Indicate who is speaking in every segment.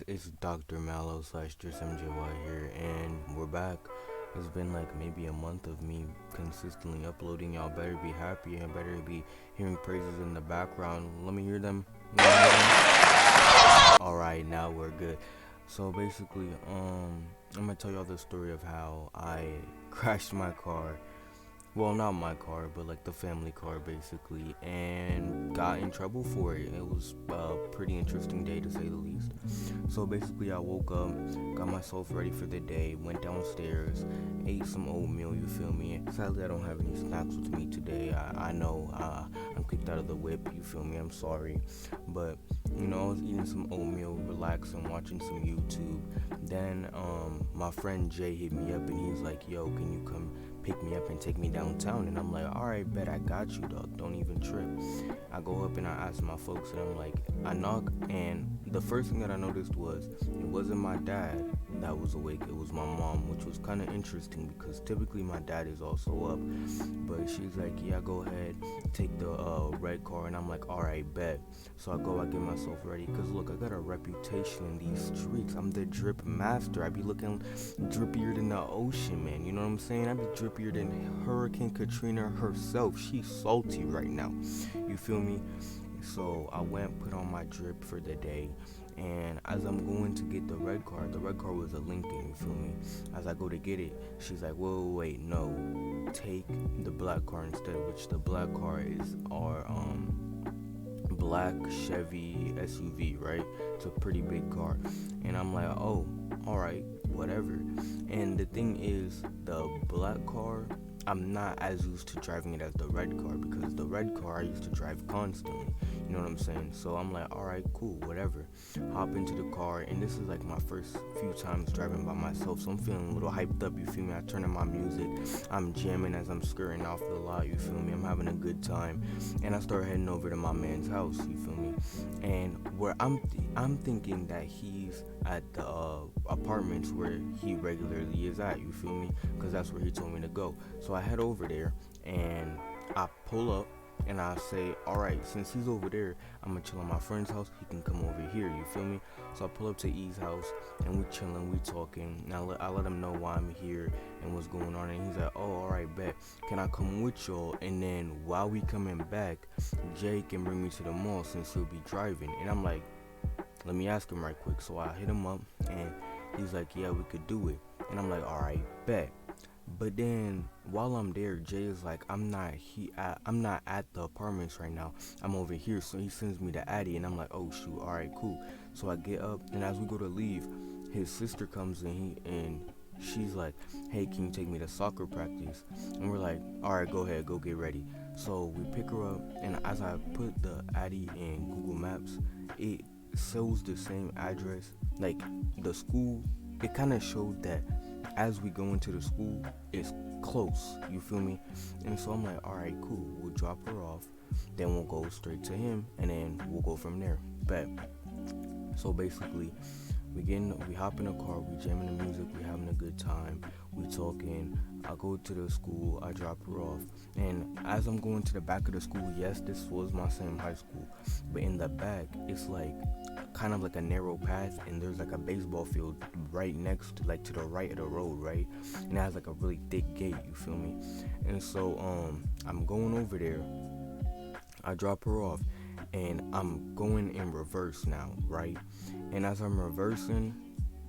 Speaker 1: It's Dr. Mallow slash Driss MJY here, and we're back. It's been like maybe a month of me consistently uploading. Y'all better be happy and better be hearing praises in the background. Let me hear them. Alright, now we're good. So basically, I'm gonna tell y'all the story of how I crashed my car, well, not my car, but like the family car basically, and got in trouble for it. It was a pretty interesting day to say the least. So basically, I woke up, got myself ready for the day, went downstairs, ate some oatmeal, you feel me? Sadly, I don't have any snacks with me today. I know I'm kicked out of the whip, you feel me? I'm sorry. But, I was eating some oatmeal, relaxing, watching some YouTube. Then my friend Jay hit me up and he's like, yo, can you come pick me up and take me downtown? And I'm like, alright, bet, I got you, dog, don't even trip. I go up and I ask my folks and I'm like, I knock, and the first thing that I noticed was it wasn't my dad that was awake, it was my mom, which was kind of interesting because typically my dad is also up. But she's like, yeah, go ahead, take the red car. And I'm like, alright, bet. So I get myself ready because look, I got a reputation in these streets. I'm the drip master. I be looking drippier than the ocean, man, you know what I'm saying? I be drippier than Hurricane Katrina herself. She's salty right now, you feel me? So I went, put on my drip for the day, and as I'm going to get the red car was a Lincoln, you feel me? As I go to get it, she's like, whoa, wait, no, take the black car instead, which the black car is our black Chevy SUV, right? It's a pretty big car. And I'm like, oh, alright, whatever. And the thing is, the black car, I'm not as used to driving it as the red car, because the red car I used to drive constantly, you know what I'm saying? So I'm like, alright, cool, whatever. Hop into the car, and this is like my first few times driving by myself, so I'm feeling a little hyped up, you feel me? I turn on my music, I'm jamming as I'm skirting off the lot, you feel me? I'm having a good time, and I start heading over to my man's house, you feel me? And where I'm thinking that he's at the apartments where he regularly is at, you feel me? Because that's where he told me to go. So I head over there and I pull up and I say, alright, since he's over there, I'm gonna chill at my friend's house, he can come over here, you feel me? So I pull up to E's house and we chilling, we talking, and I let him know why I'm here and what's going on, and he's like, oh, alright, bet, can I come with y'all? And then while we coming back, Jay can bring me to the mall since he'll be driving. And I'm like, let me ask him right quick. So I hit him up and he's like, yeah, we could do it. And I'm like, alright, bet. But then while I'm there, Jay is like, I'm not at the apartments right now, I'm over here. So he sends me the Addy and I'm like, oh shoot, alright, cool. So I get up, and as we go to leave, his sister comes in and she's like, hey, can you take me to soccer practice? And we're like, alright, go ahead, go get ready. So we pick her up, and as I put the Addy in Google Maps, it shows the same address, like the school. It kind of showed that as we go into the school, it's close, you feel me? And so I'm like, alright, cool, we'll drop her off, then we'll go straight to him, and then we'll go from there. But so basically, we hop in the car, we jamming the music, we having a good time, we talking. I go to the school, I drop her off, and as I'm going to the back of the school, yes, this was my same high school, but in the back, it's like kind of like a narrow path, and there's like a baseball field right next to, like, to the right of the road, right? And it has like a really thick gate, you feel me? And so I'm going over there, I drop her off, and I'm going in reverse now, right? And as I'm reversing,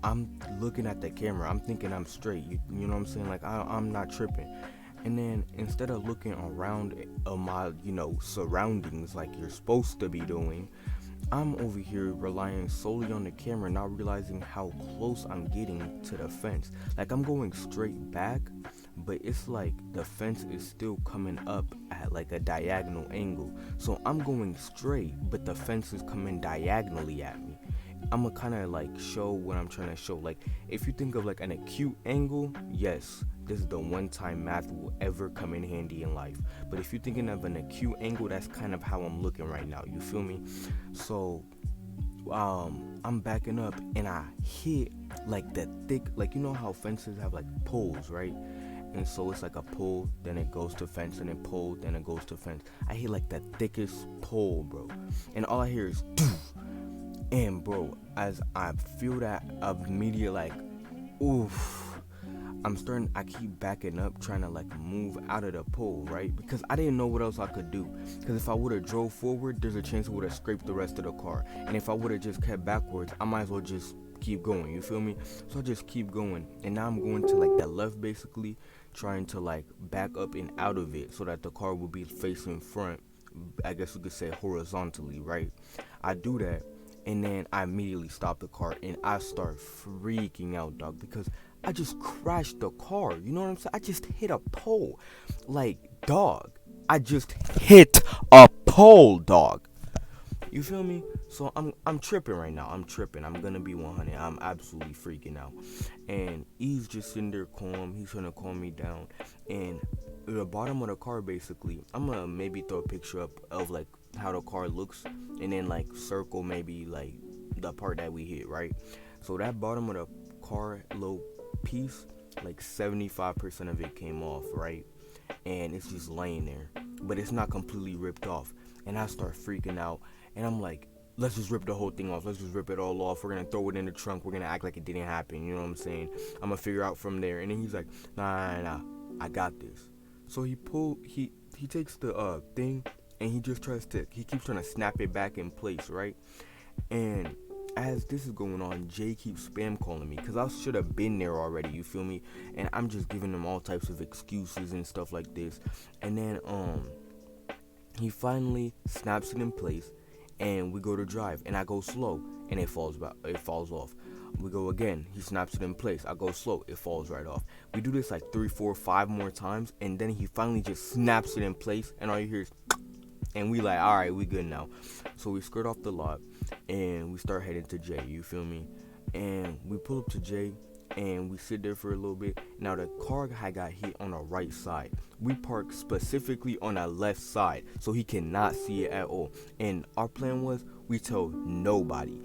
Speaker 1: I'm looking at the camera, I'm thinking I'm straight, you know what I'm saying? Like, I'm not tripping. And then instead of looking around my, surroundings like you're supposed to be doing, I'm over here relying solely on the camera, not realizing how close I'm getting to the fence. Like, I'm going straight back, but it's like the fence is still coming up at like a diagonal angle. So I'm going straight, but the fence is coming diagonally at me. I'm gonna kind of like show what I'm trying to show. Like, if you think of like an acute angle, yes, this is the one time math will ever come in handy in life. But if you're thinking of an acute angle, that's kind of how I'm looking right now, you feel me? So I'm backing up and I hit like the thick, like, you know how fences have like poles, right? And so it's like a pole, then it goes to fence, and then pole, then it goes to fence. I hit like the thickest pole, bro, and all I hear is doof. And bro, as I feel that immediate like, oof. I keep backing up, trying to like move out of the pole, right? Because I didn't know what else I could do. Because if I would have drove forward, there's a chance it would have scraped the rest of the car. And if I would have just kept backwards, I might as well just keep going, you feel me? So I just keep going. And now I'm going to like that left basically, trying to like back up and out of it so that the car will be facing front. I guess you could say horizontally, right? I do that, and then I immediately stop the car and I start freaking out, dog, because I just crashed the car. You know what I'm saying? I just hit a pole. Like, dog, I just hit a pole, dog. You feel me? So I'm tripping right now. I'm tripping. I'm gonna be 100. I'm absolutely freaking out. And he's just sitting there calm. He's trying to calm me down. And at the bottom of the car, basically, I'm gonna maybe throw a picture up of like how the car looks, and then like circle maybe like the part that we hit, right? So that bottom of the car little piece, like 75% of it came off, right? And it's just laying there, but it's not completely ripped off. And I start freaking out, and I'm like, let's just rip the whole thing off. Let's just rip it all off. We're gonna throw it in the trunk. We're gonna act like it didn't happen. You know what I'm saying? I'm gonna figure out from there. And then he's like, nah, I got this. So he takes the thing, and he keeps trying to snap it back in place, right? And as this is going on, Jay keeps spam calling me because I should have been there already. You feel me? And I'm just giving him all types of excuses and stuff like this. And then he finally snaps it in place, and we go to drive, and I go slow, and it falls off. We go again, he snaps it in place, I go slow, it falls right off. We do this like 3, 4, 5 more times, and then he finally just snaps it in place, and all you hear is and we like, all right, we good now. So we skirt off the lot, and we start heading to Jay, you feel me? And we pull up to Jay, and we sit there for a little bit. Now the car had got hit on the right side. We parked specifically on the left side, so he cannot see it at all. And our plan was, we tell nobody.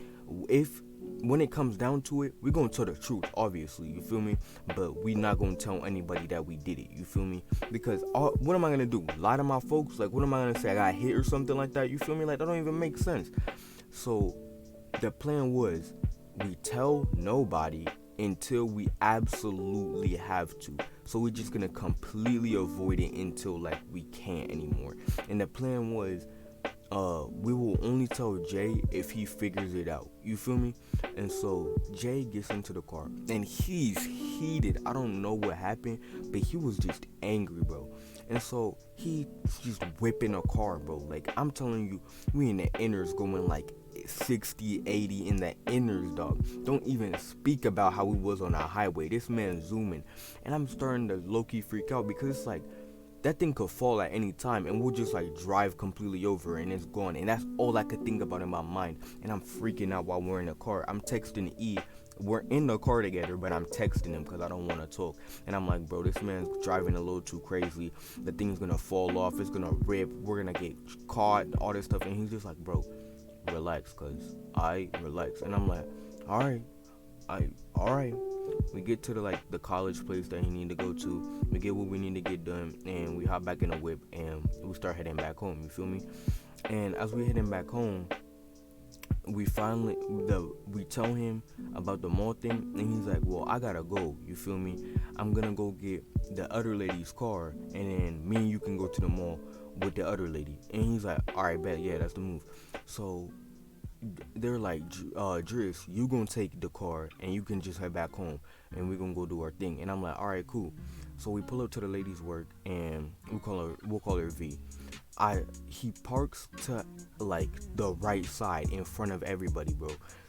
Speaker 1: If when it comes down to it, we're gonna tell the truth, obviously, you feel me? But we not gonna tell anybody that we did it, you feel me? Because what am I gonna do? Lie to my folks? Like, what am I gonna say? I got hit or something like that, you feel me? Like, that don't even make sense. So the plan was, we tell nobody until we absolutely have to. So we're just gonna completely avoid it until like we can't anymore. And the plan was, we will only tell Jay if he figures it out. You feel me? And so Jay gets into the car, and he's heated. I don't know what happened, but he was just angry, bro. And so he's just whipping the car, bro. Like, I'm telling you, we in the inners going like 60, 80 in the inners, dog. Don't even speak about how we was on our highway. This man zooming, and I'm starting to low-key freak out because it's like, that thing could fall at any time, and we'll just like drive completely over and it's gone. And that's all I could think about in my mind. And I'm freaking out while we're in the car. I'm texting E. We're in the car together, but I'm texting him because I don't want to talk. And I'm like, bro, this man's driving a little too crazy. The thing's gonna fall off. It's gonna rip. We're gonna get caught. All this stuff. And he's just like, bro, relax, cause I relax. And I'm like, all right. We get to the college place that he need to go to. We get what we need to get done, and we hop back in the whip, and we start heading back home. You feel me? And as we heading back home, we tell him about the mall thing, and he's like, well, I gotta go. You feel me? I'm gonna go get the other lady's car, and then me and you can go to the mall with the other lady. And he's like, all right, bet, yeah, that's the move. So they're like, Driss, you gonna take the car and you can just head back home, and we're gonna go do our thing. And I'm like, all right, cool. So we pull up to the lady's work, and we'll call her V. He parks to like the right side in front of everybody, bro.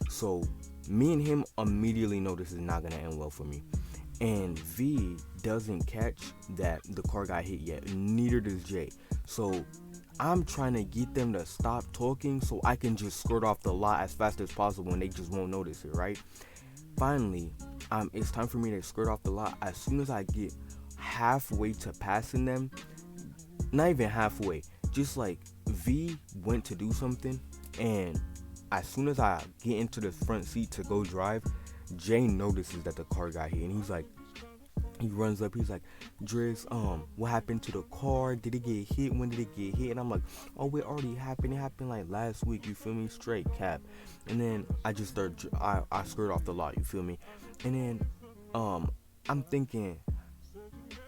Speaker 1: So me and him immediately know this is not gonna end well for me. And V doesn't catch that the car got hit yet. Neither does Jay. So I'm trying to get them to stop talking so I can just skirt off the lot as fast as possible, and they just won't notice it, right? Finally, it's time for me to skirt off the lot. As soon as I get halfway to passing them, not even halfway, just like V went to do something, and as soon as I get into the front seat to go drive, Jay notices that the car got hit, and he's like, He runs up. He's like, Driz, what happened to the car? Did it get hit? When did it get hit? And I'm like, oh, it already happened. It happened like last week. You feel me? Straight cap. And then I just start. I skirt off the lot. You feel me? And then, um, I'm thinking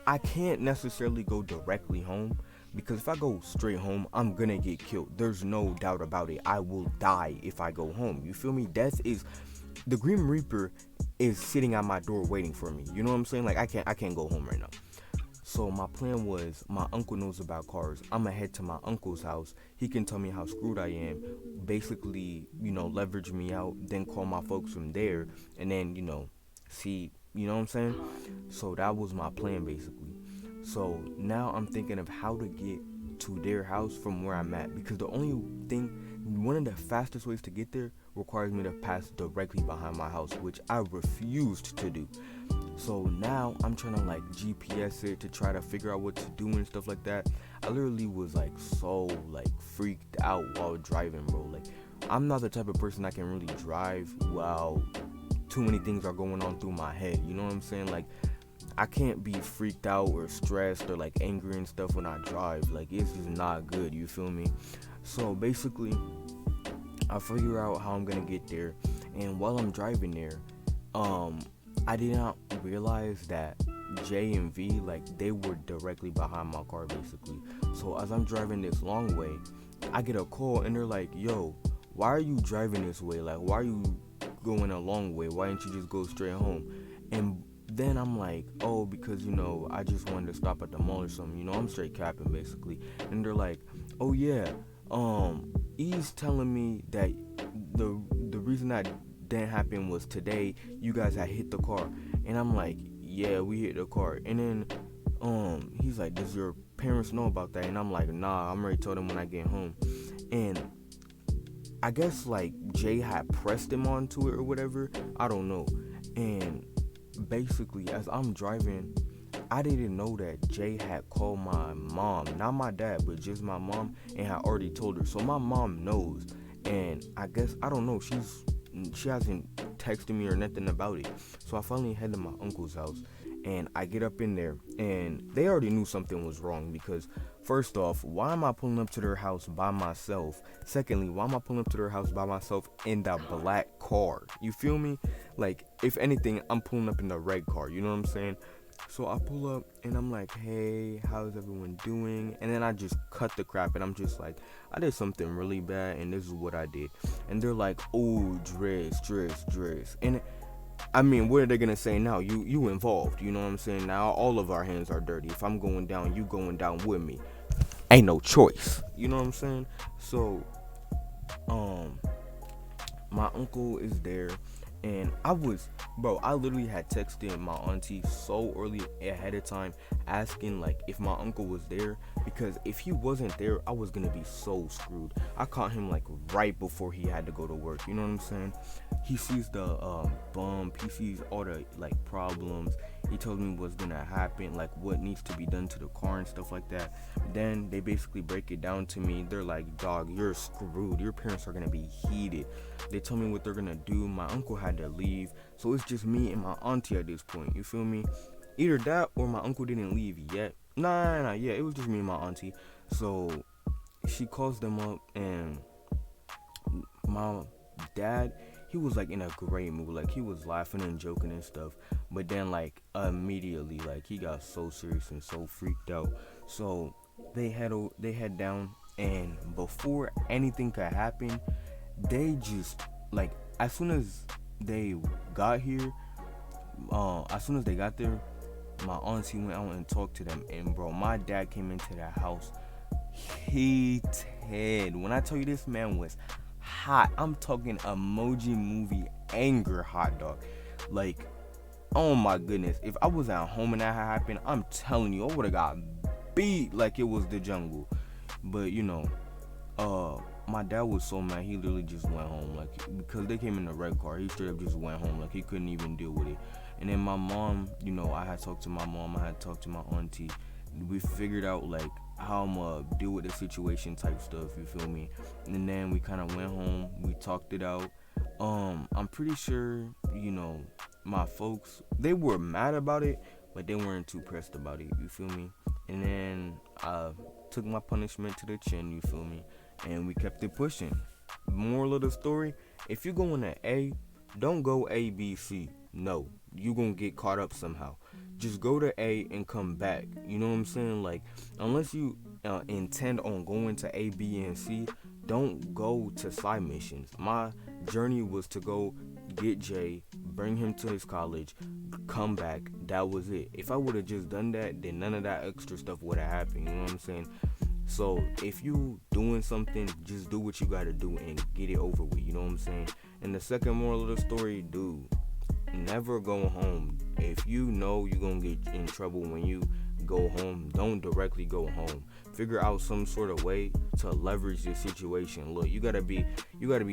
Speaker 1: I can't necessarily go directly home because if I go straight home, I'm gonna get killed. There's no doubt about it. I will die if I go home. You feel me? Death is the Grim Reaper is sitting at my door waiting for me. You know what I'm saying? Like I can't go home right now. So my plan was my uncle knows about cars. I'ma head to my uncle's house. He can tell me how screwed I am. Basically, leverage me out, then call my folks from there and then, see, you know what I'm saying? So that was my plan basically. So now I'm thinking of how to get to their house from where I'm at because the only thing one of the fastest ways to get there requires me to pass directly behind my house, which I refused to do. So now I'm trying to like GPS it to try to figure out what to do and stuff like that. I literally was like so like freaked out while driving, bro. Like I'm not the type of person that can really drive while too many things are going on through my head. You know what I'm saying? Like I can't be freaked out or stressed or like angry and stuff when I drive. Like it's just not good. You feel me? So basically, I figure out how I'm gonna get there, and while I'm driving there, um, I did not realize that J and V like they were directly behind my car basically. So as I'm driving this long way, I get a call and they're like, "Yo, why are you driving this way? Like, why are you going a long way? Why didn't you just go straight home?" And then I'm like, "Oh, because I just wanted to stop at the mall or something. I'm straight capping basically." And they're like, "Oh yeah, he's telling me that the reason that didn't happen was today you guys had hit the car." And I'm like, "Yeah, we hit the car." And then he's like, "Does your parents know about that?" And I'm like, "Nah, I'm already told them when I get home." And I guess like Jay had pressed him onto it or whatever. I don't know. And basically, as I'm driving, I didn't know that Jay had called my mom, not my dad, but just my mom, and had already told her. So my mom knows, and I guess I don't know. She hasn't texted me or nothing about it. So I finally head to my uncle's house, and I get up in there, and they already knew something was wrong because first off, why am I pulling up to their house by myself? Secondly, why am I pulling up to their house by myself in the black car? You feel me? Like, if anything, I'm pulling up in the red car. You know what I'm saying? So I pull up and I'm like, "Hey, how's everyone doing?" And then I just cut the crap and I'm just like, "I did something really bad and this is what I did." And they're like, "Oh, Driz." And I mean, what are they gonna say now? You involved, you know what I'm saying? Now all of our hands are dirty. If I'm going down, you going down with me. Ain't no choice. You know what I'm saying? So, um, my uncle is there, and I literally had texted my auntie so early ahead of time asking like if my uncle was there, because if he wasn't there I was gonna be so screwed. I caught him like right before he had to go to work, you know what I'm saying? He sees the bump, he sees all the like problems. He tells me what's gonna happen, like what needs to be done to the car and stuff like that. Then they basically break it down to me. They're like, "Dog, you're screwed. Your parents are gonna be heated." They tell me what they're gonna do. My uncle had to leave, so it's just me and my auntie at this point. You feel me? Either that or my uncle didn't leave yet. Nah. Yeah, it was just me and my auntie. So she calls them up, and my dad, he was like in a great mood. Like he was laughing and joking and stuff. But then like immediately, like he got so serious and so freaked out. So they head down, and before anything could happen, they just like as soon as they got here, as soon as they got there, my auntie went out and talked to them, and bro, my dad came into the house heated. When I tell you this man was hot, I'm talking emoji movie anger hot dog. Like, oh my goodness, if I was at home and that had happened, I'm telling you, I would have got beat like it was the jungle. But my dad was so mad, he literally just went home, like, because they came in the red car. He straight up just went home, like he couldn't even deal with it. And then my mom, I had talked to my mom, I had talked to my auntie. We figured out like how I'm gonna deal with the situation type stuff, you feel me? And then we kind of went home, we talked it out. I'm pretty sure, my folks, they were mad about it, but they weren't too pressed about it. You feel me? And then I took my punishment to the chin. You feel me? And we kept it pushing. Moral of the story: if you're going to A, don't go A B C. No, you gonna get caught up somehow. Just go to A and come back. You know what I'm saying? Like, unless you intend on going to A, B, and C, don't go to side missions. My journey was to go get Jay, bring him to his college, come back. That was it. If I would have just done that, then none of that extra stuff would have happened. You know what I'm saying? So if you doing something, just do what you gotta do and get it over with. You know what I'm saying? And the second moral of the story, dude, never go home. If you know you're gonna get in trouble when you go home, don't directly go home. Figure out some sort of way to leverage your situation. Look, you gotta be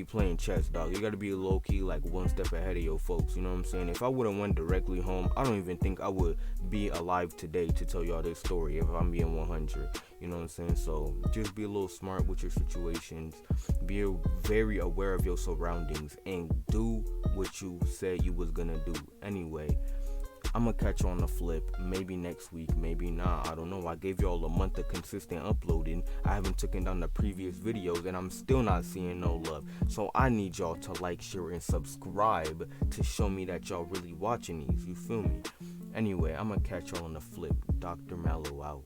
Speaker 1: playing chess, dog. You gotta be low key, like one step ahead of your folks. You know what I'm saying? If I would have went directly home, I don't even think I would be alive today to tell y'all this story. If I'm being 100, you know what I'm saying? So just be a little smart with your situations. Be very aware of your surroundings and do what you said you was gonna do. Anyway, I'm gonna catch you on the flip, maybe next week, maybe not, I don't know. I gave y'all a month of consistent uploading. I haven't taken down the previous videos and I'm still not seeing no love. So I need y'all to like, share, and subscribe to show me that y'all really watching these, you feel me? Anyway, I'm gonna catch y'all on the flip. Dr. Mallow out.